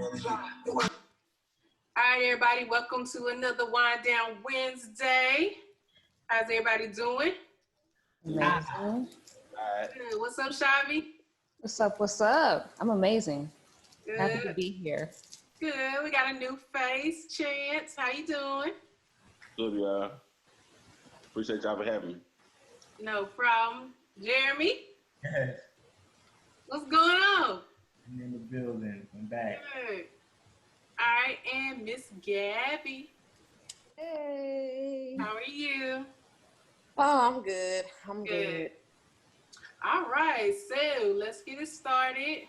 All right, everybody, welcome to another Wind Down Wednesday. How's everybody doing? Amazing. Good. What's up, Shavi? What's up? What's up? I'm amazing. Good. Happy to be here. Good. We got a new face, Chance. How you doing? Good, y'all. Appreciate y'all for having me. No problem. Jeremy? Yes. What's going on? I'm in the building. I'm back. Good. All right, and Miss Gabby. Hey. How are you? Oh, I'm good. I'm good. All right, so let's get it started.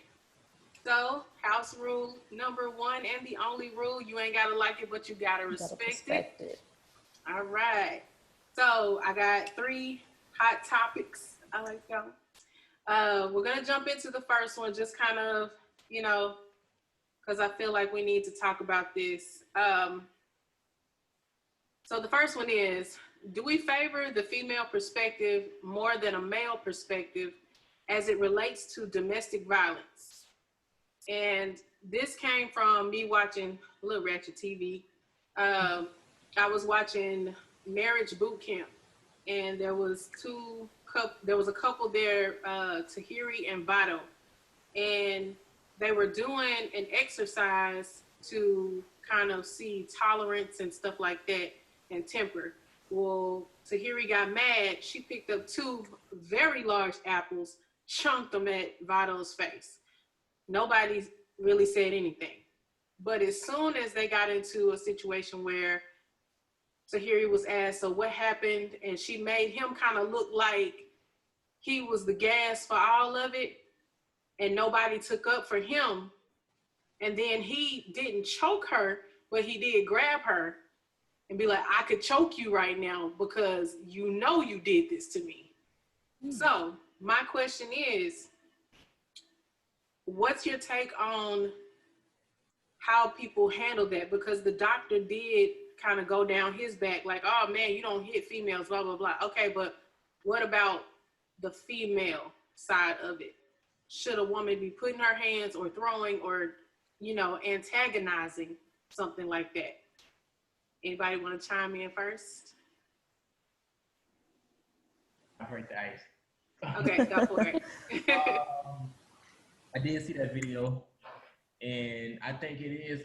So, house rule number one and the only rule, you ain't gotta like it, but you gotta respect it. All right. So I got 3 hot topics. I like them. We're gonna jump into the first one, just kind of, because I feel like we need to talk about this. So the first one is, do we favor the female perspective more than a male perspective as it relates to domestic violence? And this came from me watching Little Ratchet TV. I was watching Marriage Boot Camp, and there was a couple there, Tahiri and Vado, and they were doing an exercise to kind of see tolerance and stuff like that and temper. Well, Tahiri got mad. She picked up 2 very large apples, chunked them at Vado's face. Nobody really said anything. But as soon as they got into a situation where Tahiri was asked, so what happened? And she made him kind of look like he was the gas for all of it, and nobody took up for him. And then he didn't choke her, but he did grab her and be like, I could choke you right now because you know you did this to me. So my question is, what's your take on how people handle that? Because the doctor did kind of go down his back like, oh man, you don't hit females, blah, blah, blah. Okay, but what about the female side of it? Should a woman be putting her hands or throwing or, antagonizing, something like that? Anybody want to chime in first? I heard the ice. Okay, go for it. I did see that video, and I think it is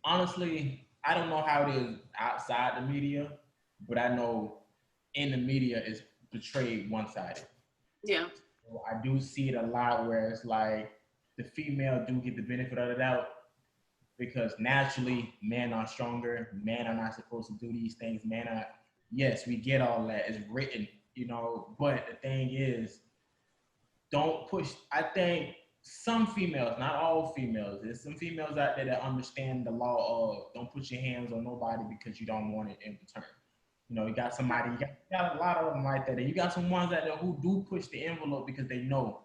honestly, I don't know how it is outside the media, but I know in the media it's portrayed one-sided. Yeah. So I do see it a lot where it's like the female do get the benefit of the doubt because naturally men are stronger, men are not supposed to do these things, yes, we get all that, it's written, but the thing is, don't push. I think some females, not all females, there's some females out there that understand the law of don't put your hands on nobody because you don't want it in return. You got a lot of them like that. And you got some ones out there who do push the envelope because they know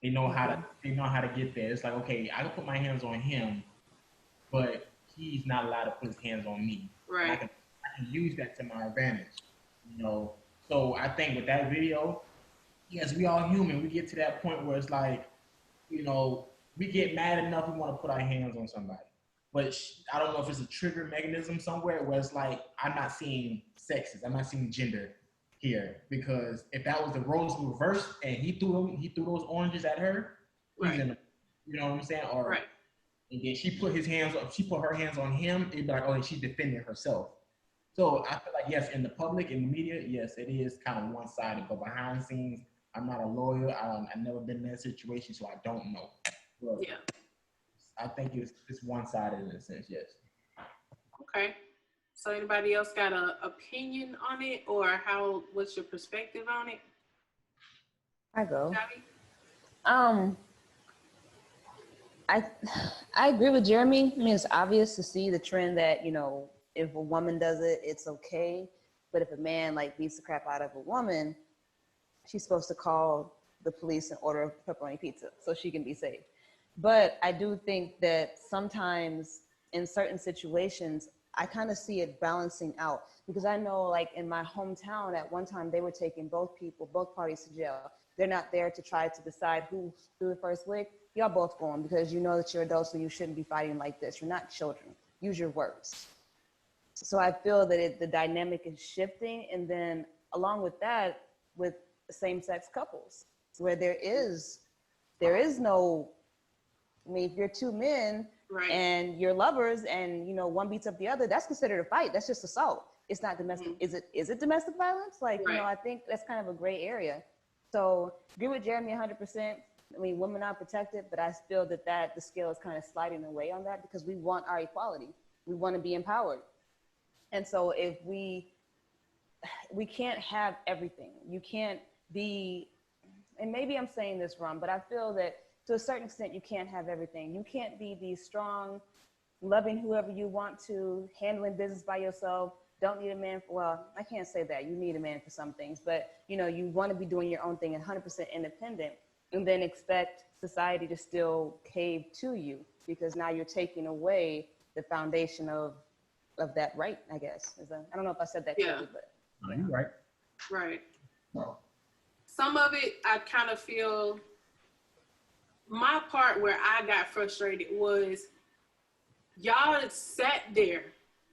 how to get there. It's like, okay, I can put my hands on him, but he's not allowed to put his hands on me. Right. I can use that to my advantage. So I think with that video, yes, we all human. We get to that point where it's like, we get mad enough, we want to put our hands on somebody. But I don't know if it's a trigger mechanism somewhere where it's like, I'm not seeing sexes, I'm not seeing gender here. Because if that was the roles reversed and he threw those oranges at her, right. You know what I'm saying? Or, right. And then she put her hands on him, it'd be like, oh, she's defending herself. So I feel like, yes, in the public, in the media, yes, it is kind of one-sided. But behind the scenes, I'm not a lawyer. I've never been in that situation, so I don't know. But yeah. I think it's one-sided in a sense, yes. Okay. So anybody else got an opinion on it, or what's your perspective on it? I go. Javi? I agree with Jeremy. I mean, it's obvious to see the trend that, if a woman does it, it's okay. But if a man beats the crap out of a woman, she's supposed to call the police and order a pepperoni pizza so she can be saved. But I do think that sometimes in certain situations, I kind of see it balancing out because I know in my hometown at one time, they were taking both parties to jail they're not there to try to decide who threw the first lick, y'all both going because you know that you're adults, so you shouldn't be fighting like this. You're not children. Use your words. So I feel that the dynamic is shifting, and then along with that, with same-sex couples, where there is no. I mean, if you're two men Right. and you're lovers, and you know one beats up the other, that's considered a fight. That's just assault. It's not domestic. Is it domestic violence? Like, you know, I think that's kind of a gray area. So agree with Jeremy 100%. I mean, women are protected, but I feel that the scale is kind of sliding away on that because we want our equality. We want to be empowered. And so if we can't have everything. You can't be, and maybe I'm saying this wrong, but I feel that to a certain extent, you can't have everything. You can't be the strong, loving whoever you want to, handling business by yourself. Don't need a man for, well, I can't say that. You need a man for some things, but you know, you want to be doing your own thing and 100% independent, and then expect society to still cave to you because now you're taking away the foundation of that right, I guess. I don't know if I said that clearly, but. No, you're right. Right. No. Some of it, I kind of feel, my part where I got frustrated was y'all sat there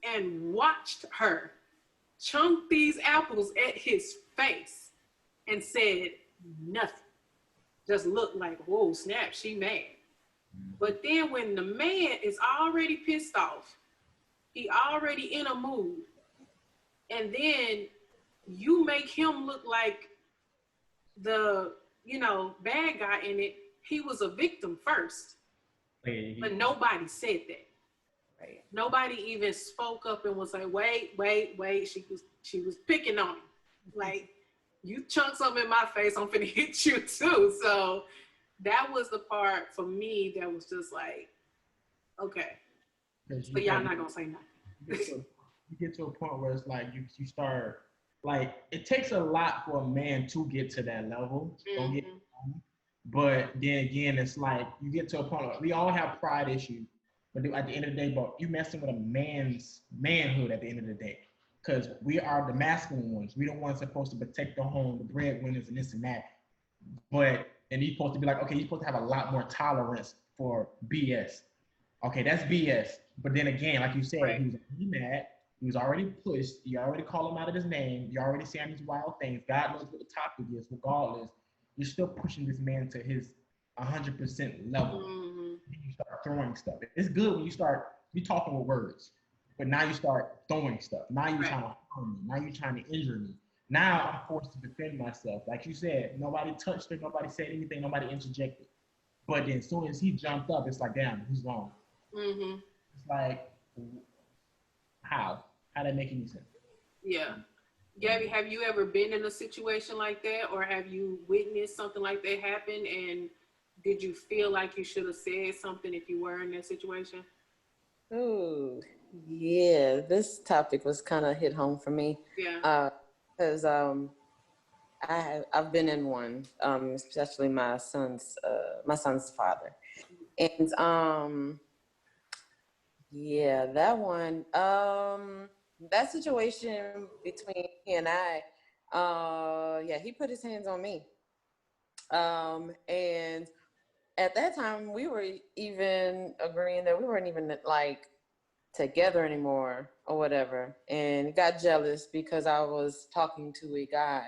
and watched her chunk these apples at his face and said nothing. Just looked like, whoa, snap, she mad. But then when the man is already pissed off, he already in a mood, and then you make him look like the, you know, bad guy in it. He was a victim first, but nobody said that. Right. Nobody even spoke up and was like, wait. She was picking on him. Like, you chunk something in my face, I'm finna hit you too. So that was the part for me that was just like, okay, but y'all not gonna say nothing. You get to a point where it's like you start, like, it takes a lot for a man to get to that level. Don't get me wrong. But then again, it's like you get to a point where we all have pride issues, but at the end of the day, but you messing with a man's manhood at the end of the day. Because we are the masculine ones. We the ones supposed to protect the home, the breadwinners, and this and that. And he's supposed to be like, okay, you're supposed to have a lot more tolerance for BS. Okay, that's BS. But then again, like you said, Right. he was already mad. He was already pushed. You already called him out of his name. You already saying these wild things. God knows what the topic is. Regardless, you're still pushing this man to his 100% level. You start throwing stuff. It's good when you talking with words, but now you start throwing stuff. Now you're trying to harm me. Now you're trying to injure me. Now I'm forced to defend myself. Like you said, nobody touched her. Nobody said anything. Nobody interjected. But then as soon as he jumped up, it's like, damn, he's wrong. It's like, how that make any sense? Yeah. Gabby, have you ever been in a situation like that, or have you witnessed something like that happen, and did you feel like you should have said something if you were in that situation? Ooh, yeah, this topic was kind of hit home for me. Yeah. Because I've been in one, especially my son's father, and yeah, that one, that situation between he and I, yeah, he put his hands on me, and at that time we were even agreeing that we weren't even like together anymore or whatever, and got jealous because I was talking to a guy,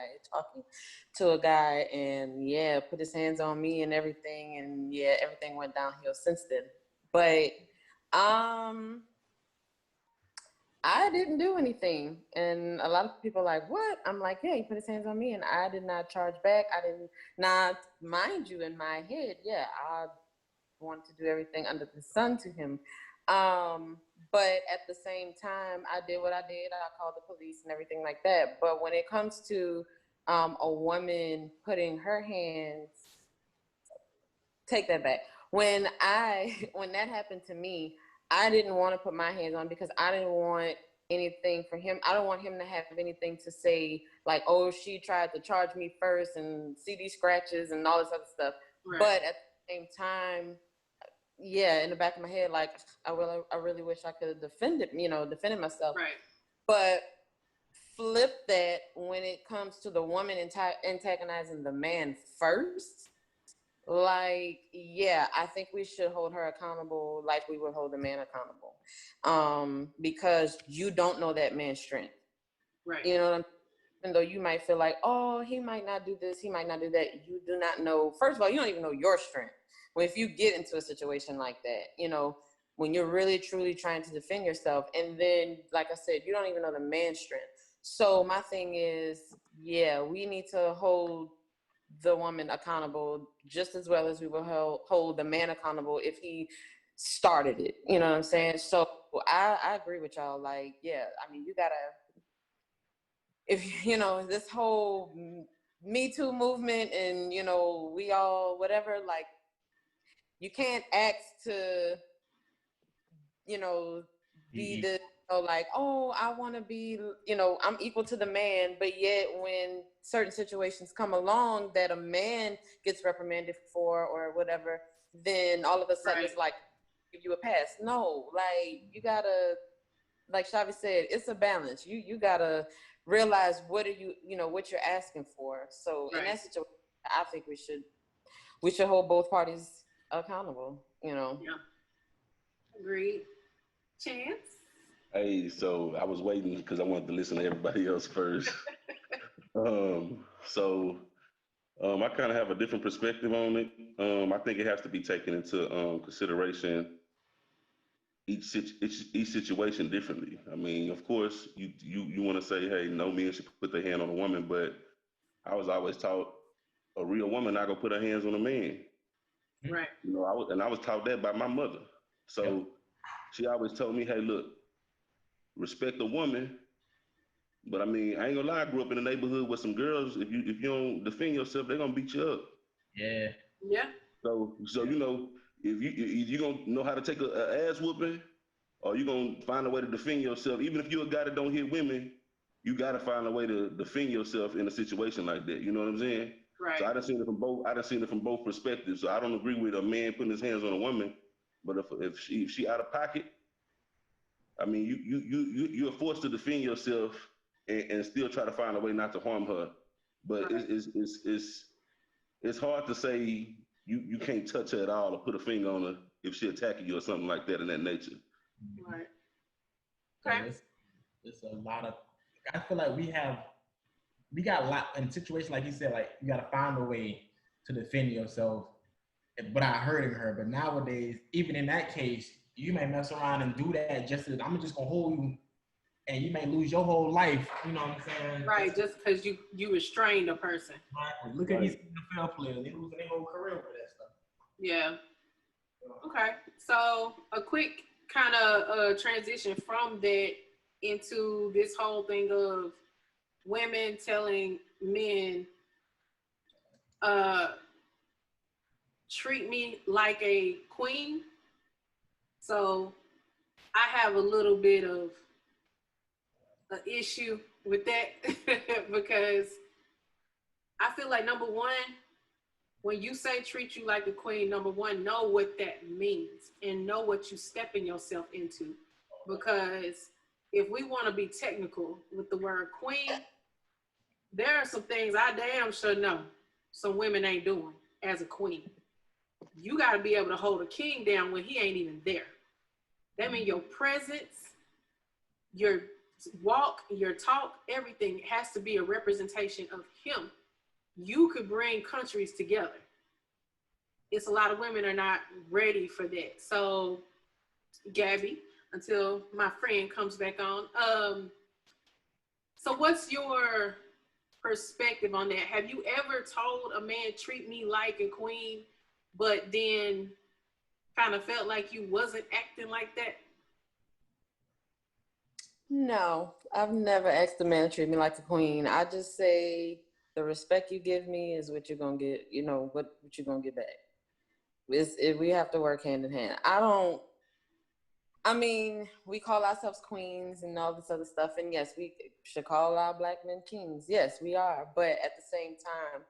and yeah, put his hands on me and everything, and yeah, everything went downhill since then. But I didn't do anything, and a lot of people are like, what? I'm like, yeah, he put his hands on me, and I did not charge back. I didn't, not mind you, in my head, yeah, I want to do everything under the sun to him. But at the same time, I did what I did. I called the police and everything like that. But when it comes to a woman putting her hands, take that back. When that happened to me, I didn't want to put my hands on because I didn't want anything for him. I don't want him to have anything to say like, oh, she tried to charge me first and see these scratches and all this other stuff. Right. But at the same time, yeah, in the back of my head, like I really wish I could have defended myself. Right. But flip that when it comes to the woman antagonizing the man first, like, yeah, I think we should hold her accountable like we would hold the man accountable. Because you don't know that man's strength. Right. You know what I'm saying? Even though you might feel like, oh, he might not do this, he might not do that. You do not know. First of all, you don't even know your strength. Well, if you get into a situation like that, you know, when you're really truly trying to defend yourself, and then, like I said, you don't even know the man's strength. So my thing is, yeah, we need to hold the woman accountable just as well as we will hold the man accountable if he started it. You know what I'm saying? So I agree with y'all. Like, yeah, I mean, you gotta, if you know, this whole Me Too movement and, you know, we all whatever, like, you can't ask to, you know, be the, you know, like, oh, I want to be, you know, I'm equal to the man, but yet when certain situations come along that a man gets reprimanded for or whatever, then all of a sudden Right. it's like, give you a pass. No, like, you gotta, like Shavi said, it's a balance. You gotta realize what are you, you know, what you're asking for. So in Right. that situation, I think we should hold both parties accountable. You know. Yeah. Agreed. Chance. Hey, so I was waiting because I wanted to listen to everybody else first. I kind of have a different perspective on it. I think it has to be taken into consideration each situation differently. I mean, of course, you want to say, hey, no men should put their hand on a woman, but I was always taught a real woman not gonna put her hands on a man. Right. You know, I was taught that by my mother. So Yep. she always told me, hey, look, respect a woman. But I mean, I ain't gonna lie, I grew up in a neighborhood with some girls. If you don't defend yourself, they're gonna beat you up. Yeah. Yeah. So you know, if you gonna know how to take a ass whooping, or you gonna find a way to defend yourself, even if you're a guy that don't hit women, you gotta find a way to defend yourself in a situation like that. You know what I'm saying? So Right. I done seen it from both. I done seen it from both perspectives. So I don't agree with a man putting his hands on a woman, but if she out of pocket, I mean, you're forced to defend yourself and still try to find a way not to harm her. But Right. it's hard to say you can't touch her at all or put a finger on her if she attacking you or something like that in that nature. Right. So Okay. it's a lot of. I feel like we got a lot in a situation like you said. Like, you got to find a way to defend yourself without hurting her. But nowadays, even in that case, you may mess around and do that just as I'm just gonna hold you, and you may lose your whole life. You know what I'm saying? Right. Just because you restrained a person. Exactly. Look at these NFL players; they losing their whole career for that stuff. Yeah. Okay. So a quick kind of transition from that into this whole thing of women telling men, uh, treat me like a queen. So I have a little bit of an issue with that because I feel like, number one, when you say treat you like a queen, number one, know what that means and know what you stepping yourself into. Because if we want to be technical with the word queen, there are some things I damn sure know some women ain't doing as a queen. You got to be able to hold a king down when he ain't even there. That means your presence, your walk, your talk, everything has to be a representation of him. You could bring countries together. It's a lot of women are not ready for that. So, Gabby, until my friend comes back on, so what's your perspective on that? Have you ever told a man treat me like a queen, but then kind of felt like you wasn't acting like that? No, I've never asked a man to treat me like a queen. I just say the respect you give me is what you're gonna get. You know what you're gonna get back. We have to work hand in hand. I mean, we call ourselves queens and all this other stuff, and yes, we should call our black men kings. Yes, we are. But at the same time,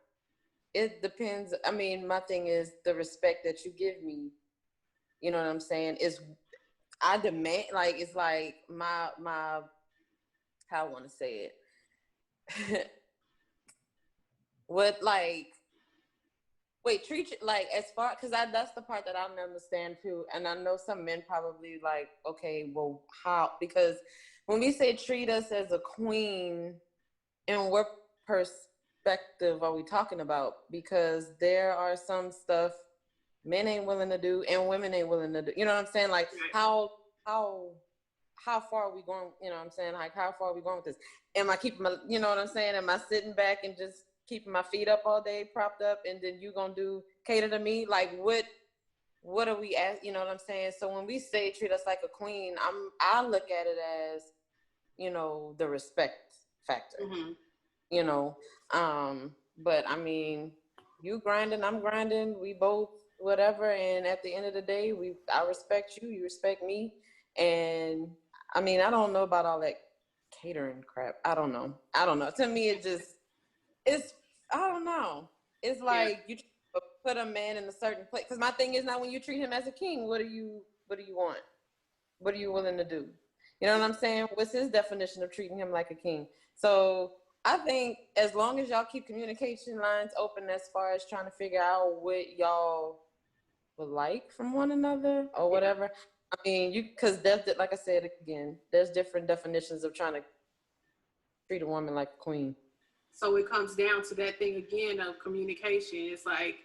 it depends. I mean, my thing is the respect that you give me. You know what I'm saying? Is I demand, like, it's like my how I want to say it. What like wait, treat you like as far because that's the part that I don't understand too. And I know some men probably like, okay, well, how? Because when we say treat us as a queen, in what perspective are we talking about? Because there are some stuff men ain't willing to do and women ain't willing to do. You know what I'm saying? Like how how far are we going? You know what I'm saying? Like how far are we going with this? Am I keeping my, you know what I'm saying? Am I sitting back and just keeping my feet up all day, propped up, and then you gonna do cater to me? Like what are we at? You know what I'm saying? So when we say treat us like a queen, I look at it as, you know, the respect factor. Mm-hmm. You know, but I mean, you grinding, I'm grinding, we both whatever, and at the end of the day, I respect you, you respect me, and I mean, I don't know about all that catering crap. I don't know. To me, it's I don't know. It's like you put a man in a certain place. Because my thing is now, when you treat him as a king, what do you want? What are you willing to do? You know what I'm saying? What's his definition of treating him like a king? So I think as long as y'all keep communication lines open as far as trying to figure out what y'all would like from one another or whatever. I mean, because like I said again, there's different definitions of trying to treat a woman like a queen. So it comes down to that thing again of communication. It's like,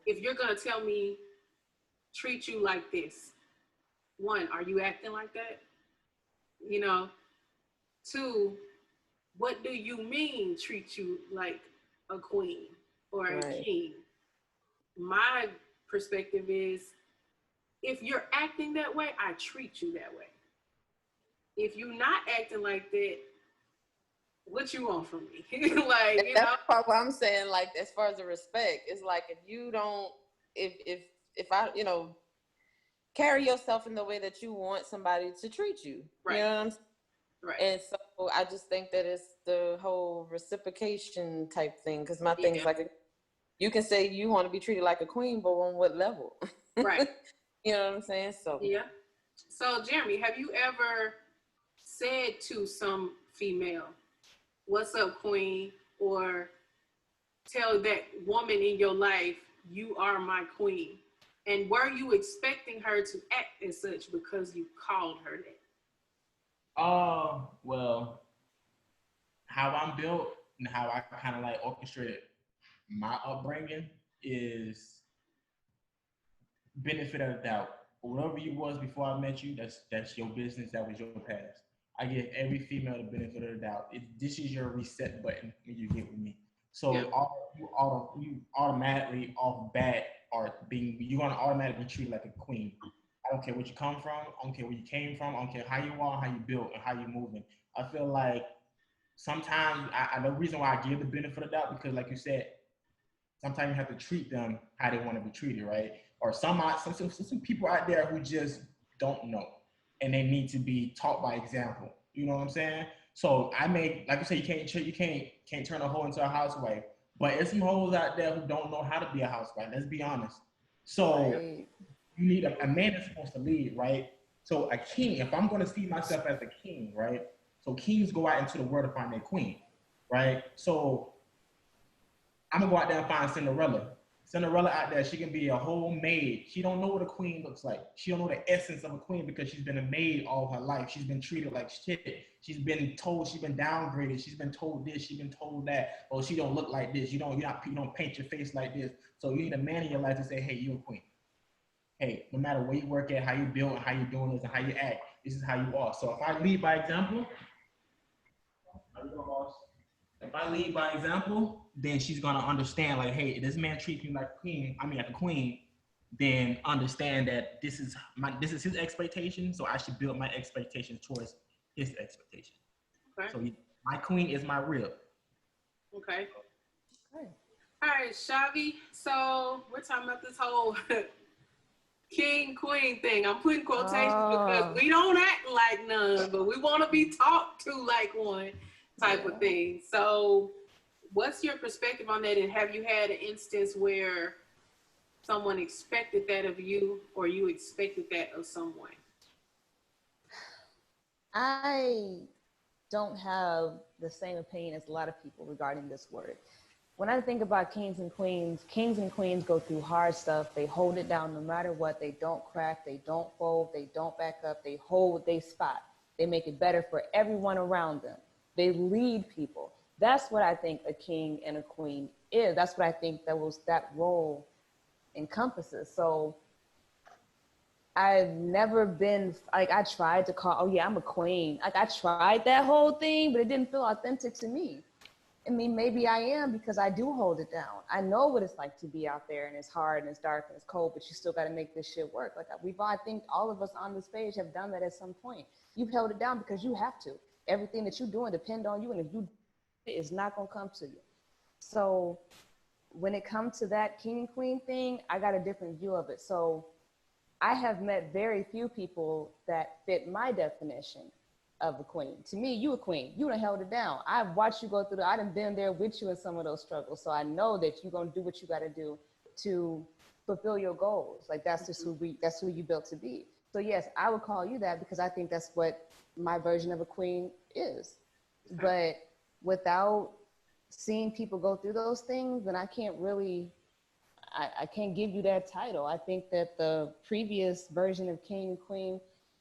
if you're gonna tell me treat you like this, one, are you acting like that? You know, two, what do you mean treat you like a queen or a king? My perspective is, if you're acting that way, I treat you that way. If you're not acting like that, what you want from me? Like, you that's know, part what I'm saying. Like, as far as the respect, it's like if you don't, if I, you know, carry yourself in the way that you want somebody to treat you, right? You know what I'm saying? Right. And so I just think that it's the whole reciprocation type thing. Because my thing is like, you can say you want to be treated like a queen, but on what level? Right. You know what I'm saying? So yeah. So Jeremy, have you ever said to some female, "What's up, queen?" or tell that woman in your life, "You are my queen"? And were you expecting her to act as such because you called her that? Well, how I'm built and how I kind of like orchestrated my upbringing is benefit of the doubt. Whatever you was before I met you, that's your business. That was your past. I give every female the benefit of the doubt. This is your reset button when you get with me. So you automatically off bat you're gonna automatically be treated like a queen. I don't care where you come from. I don't care where you came from. I don't care how you are, how you built, and how you moving. I feel like sometimes the reason why I give the benefit of the doubt because, like you said, sometimes you have to treat them how they want to be treated, right? Or some people out there who just don't know, and they need to be taught by example. You know what I'm saying? So like you said, you can't turn a hoe into a housewife, but there's some hoes out there who don't know how to be a housewife. Let's be honest. So you need a man that's supposed to lead, right? So a king, if I'm going to see myself as a king, right? So kings go out into the world to find their queen, right? So I'm gonna go out there and find Cinderella. Cinderella out there, she can be a whole maid. She don't know what a queen looks like. She don't know the essence of a queen because she's been a maid all her life. She's been treated like shit. She's been told she's been downgraded. She's been told this. She's been told that. Oh, she don't look like this. You don't paint your face like this. So you need a man in your life to say, hey, you're a queen. Hey, no matter where you work at, how you build, and how you doing this, and how you act, this is how you are. So if I lead by example, how you doing, boss? If I lead by example, then she's gonna understand, like, hey, if this man treats me like a queen, then understand that this is his expectation, so I should build my expectations towards his expectation. Okay. So my queen is my rib. Okay. All right, Shavi. So we're talking about this whole king queen thing. I'm putting quotations because we don't act like none, but we want to be talked to like one type of thing. So what's your perspective on that? And have you had an instance where someone expected that of you or you expected that of someone? I don't have the same opinion as a lot of people regarding this word. When I think about kings and queens go through hard stuff. They hold it down no matter what. They don't crack, they don't fold, they don't back up. They hold their spot. They make it better for everyone around them. They lead people. That's what I think a king and a queen is. That's what I think that role encompasses. So I've never been like, I tried to call, oh yeah, I'm a queen. Like I tried that whole thing, but it didn't feel authentic to me. I mean, maybe I am because I do hold it down. I know what it's like to be out there and it's hard and it's dark and it's cold, but you still got to make this shit work. Like I think all of us on this page have done that at some point. You've held it down because you have to. Everything that you're doing depends on you, and if you, it's not gonna come to you. So when it comes to that king and queen thing, I got a different view of it. So I have met very few people that fit my definition of a queen. To me, you a queen. You done held it down. I've watched you go through I done been there with you in some of those struggles. So I know that you're gonna do what you gotta do to fulfill your goals. Like that's just that's who you built to be. So yes, I would call you that because I think that's what my version of a queen is. But without seeing people go through those things, then I can't really, I can't give you that title. I think that the previous version of king and queen,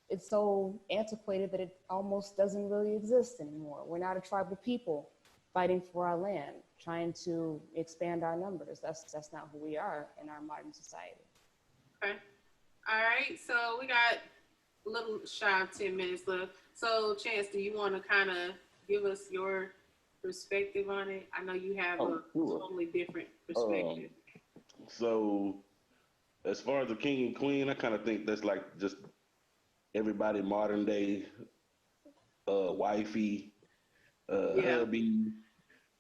it's so antiquated that it almost doesn't really exist anymore. We're not a tribe of people fighting for our land, trying to expand our numbers. That's not who we are in our modern society. Okay. All right. So we got a little shy of 10 minutes left. So Chance, do you want to kind of give us your perspective on it? I know you have a totally different perspective. So as far as the king and queen, I kind of think that's like just everybody modern day wifey, hubby.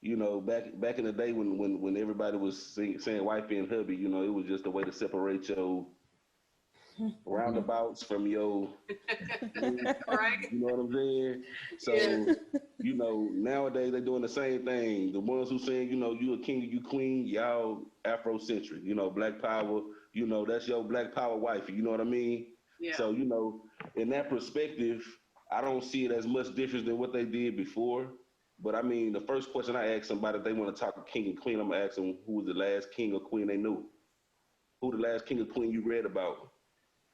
You know, back in the day when everybody was saying wifey and hubby, you know, it was just a way to separate your roundabouts from your Right. You know what I'm saying? So, you know, nowadays they're doing the same thing. The ones who saying, you know, you a king, you queen, y'all Afrocentric, you know, black power, you know, that's your black power wifey, you know what I mean? Yeah. So, you know, in that perspective, I don't see it as much difference than what they did before. But I mean, the first question I ask somebody, if they want to talk a king and queen, I'm gonna ask them who was the last king or queen they knew. Who the last king or queen you read about?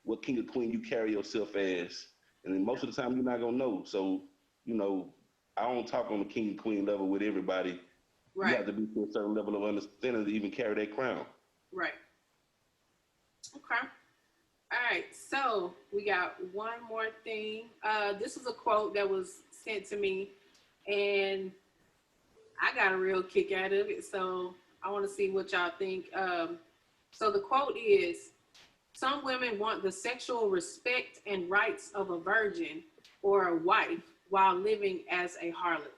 What king or queen you carry yourself as? And then most of the time you're not gonna know. So, you know, I don't talk on the king and queen level with everybody. Right. You have to be to a certain level of understanding to even carry that crown. Right. Okay. All right. So we got one more thing. This is a quote that was sent to me, and I got a real kick out of it. So I want to see what y'all think. So the quote is, "Some women want the sexual respect and rights of a virgin or a wife while living as a harlot."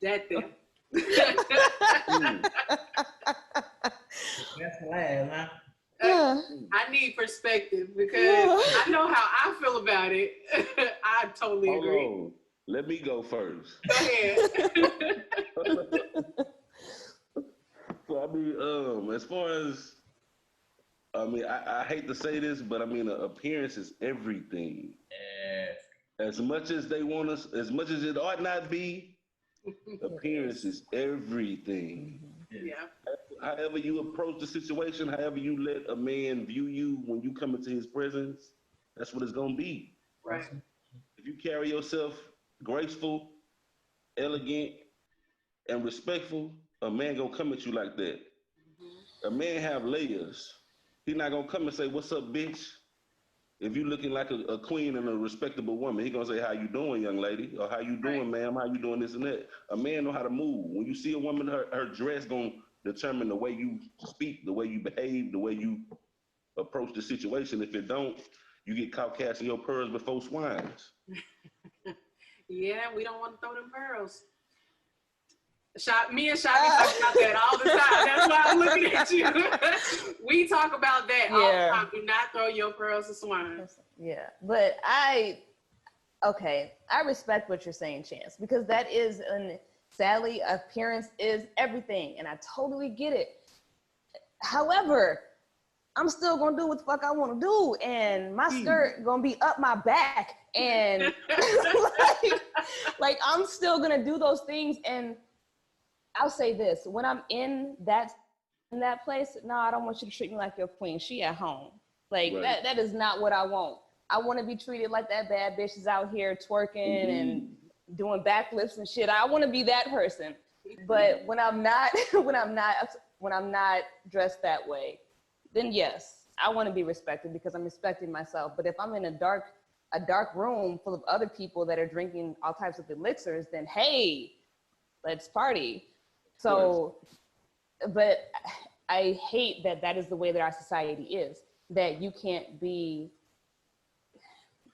That them. That's hilarious, huh? I need perspective because I know how I feel about it. I totally agree. Hold on. Let me go first. Go ahead. So I mean, as far as I hate to say this, but I mean, appearance is everything. Yes. As much as they want us, as much as it ought not be, appearance is everything. Yeah. However you approach the situation, however you let a man view you when you come into his presence, that's what it's gonna be. Right. If you carry yourself graceful, elegant, and respectful, a man gonna come at you like that. A man have layers. He not gonna come and say, "What's up, bitch?" If you looking like a queen and a respectable woman, he gonna say, "How you doing, young lady?" Or "How you doing, ma'am? How you doing this and that?" A man know how to move. When you see a woman, her dress gonna determine the way you speak, the way you behave, the way you approach the situation. If it don't, you get caught casting your pearls before swines. Yeah, we don't want to throw them pearls. Me and Shy talk about that all the time. That's why I'm looking at you. We talk about that all the time. Do not throw your pearls to swine. Yeah, but I respect what you're saying, Chance, because that is, sadly, appearance is everything, and I totally get it. However, I'm still gonna do what the fuck I want to do, and my skirt gonna be up my back, and like I'm still gonna do those things. And I'll say this: when I'm in that place, no, I don't want you to treat me like your queen. She at home, like that is not what I want. I want to be treated like that bad bitch is out here twerking and doing backflips and shit. I want to be that person. But when I'm not, when I'm not dressed that way, then yes, I want to be respected because I'm respecting myself. But if I'm in a dark room full of other people that are drinking all types of elixirs, then hey, let's party. So, but I hate that is the way that our society is, that you can't be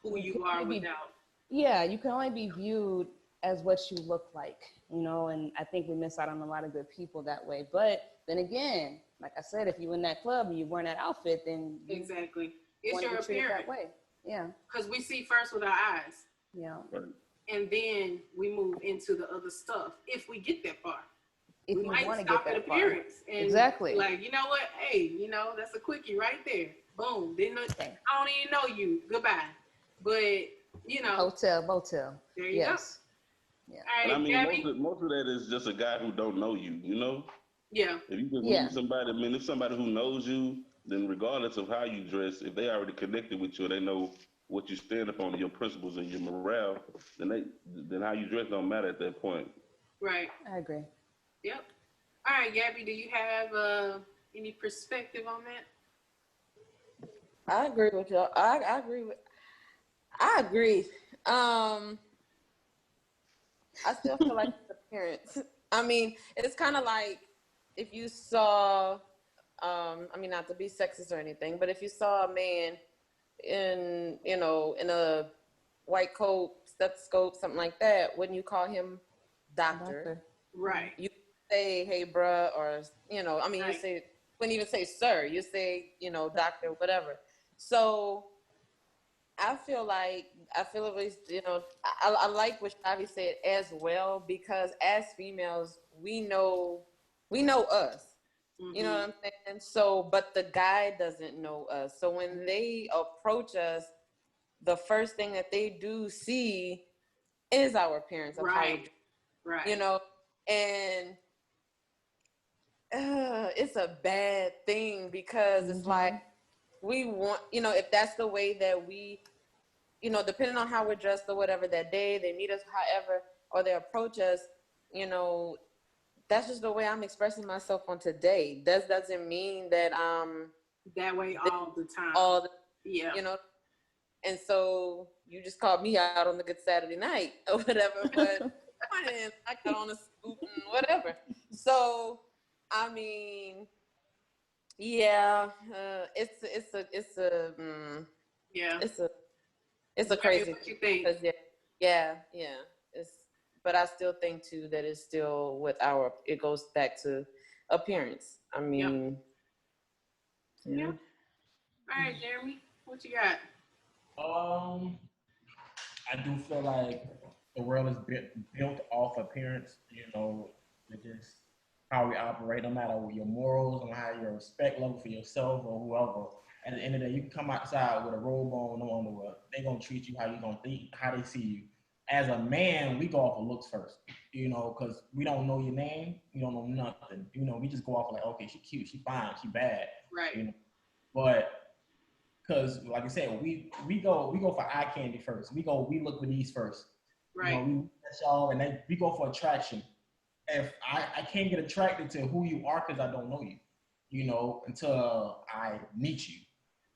who you are without. Yeah, you can only be viewed as what you look like, you know, and I think we miss out on a lot of good people that way. But then again, like I said, if you're in that club and you're wearing that outfit, then exactly, it's your appearance that way. Yeah, because we see first with our eyes. Yeah, and then we move into the other stuff if we get that far. If we you might want to stop get that at appearance far. and exactly, like, you know what? Hey, you know, that's a quickie right there. Boom. Then I don't even know you. Goodbye. But you know, hotel, motel. There you go. Yeah. All right, and I mean, most of that is just a guy who don't know you. You know. Yeah. If you just meet somebody, I mean, if somebody who knows you, then regardless of how you dress, if they already connected with you, or they know what you stand upon, your principles and your morale, then how you dress don't matter at that point. Right. I agree. Yep. All right, Gabby, do you have any perspective on that? I agree with y'all. I agree. I still feel like the parents. I mean, it's kind of like if you saw, I mean, not to be sexist or anything, but if you saw a man in a white coat, stethoscope, something like that, wouldn't you call him doctor? Right. You say, hey, bruh, or, I mean, you say, wouldn't even say sir, you say, doctor, whatever. So I feel at least, I like what Shavi said as well, because as females, we know us. Mm-hmm. You know what I'm saying? So, but the guy doesn't know us. So when they approach us, the first thing that they do see is our appearance of how we do. Right. And it's a bad thing because it's like we want, if that's the way that we, depending on how we're dressed or whatever that day, they meet us however, or they approach us, that's just the way I'm expressing myself on today. That doesn't mean that that way all the time. Yeah. And so you just called me out on a good Saturday night or whatever, but I got on a scoop and whatever. So I mean, yeah, it's a crazy thing. Yeah. But I still think too that it's still it goes back to appearance. I mean, yeah. All right, Jeremy, what you got? I do feel like the world is built off appearance. Just how we operate, no matter your morals, no matter your respect level for yourself or whoever. At the end of the day, you can come outside with a robe on, no underwear. They're gonna treat you how you gonna think, how they see you. As a man, we go off of looks first, because we don't know your name, we don't know nothing. We just go off like, okay, she cute, she fine, she bad. Right. But because, like I said, we go for eye candy first. We look for these first. Right. We y'all, and we go for attraction. If I can't get attracted to who you are because I don't know you, until I meet you.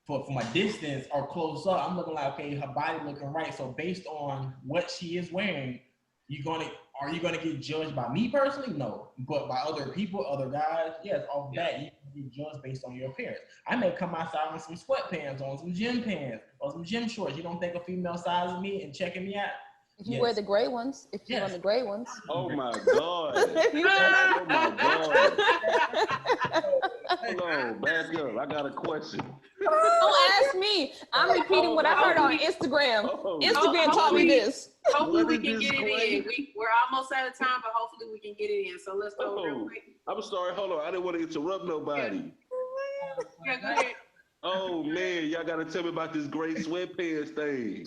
From a distance or close up, I'm looking like, okay, her body looking right. So based on what she is wearing, are you gonna get judged by me personally? No, but by other people, other guys, yes. Off that, you can be judged based on your appearance. I may come outside with some sweatpants on, some gym pants, or some gym shorts. You don't think a female sizing me and checking me out? If you wear the gray ones, if you wear the gray ones. Oh my God. Oh my God. Hold on, back up. I got a question. Don't ask me. I'm repeating what I heard on Instagram. Instagram taught me this. Hopefully we can get it in. We're almost out of time, but hopefully we can get it in. So let's go real quick. I'm sorry. Hold on. I didn't want to interrupt nobody. Yeah, go ahead. Oh man, y'all gotta tell me about this gray sweatpants thing.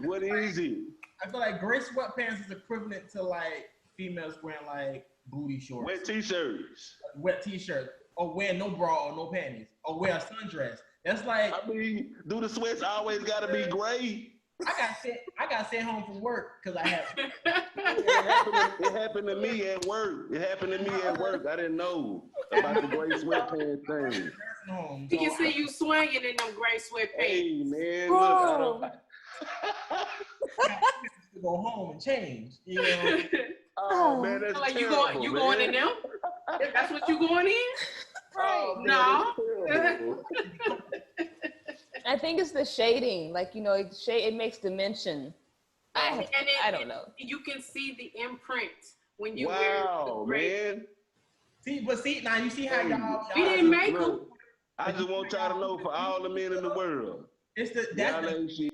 What is it? I feel like gray sweatpants is equivalent to like females wearing like booty shorts, Wet t-shirts. wet t-shirt, or wear no bra or no panties, or wear a sundress. That's like I mean, do the sweats always gotta be gray? I got sent home from work because I have. It happened to me at work. I didn't know about the gray sweatpants thing. Home, You so can see you swinging in them gray sweatpants. Hey man, look, I don't. to go home and change. You know, Oh man, that's Like terrible, you man. going in them? That's what you going in? Oh, man, No. that's terrible. I think it's the shading. Like, you know, it makes dimension. I don't know. You can see the imprint when you wear Wow, the gray. man. see now you see how y'all. We didn't make them. Look, I just want y'all to know for all the men in the world, It's the y'all ain't shit.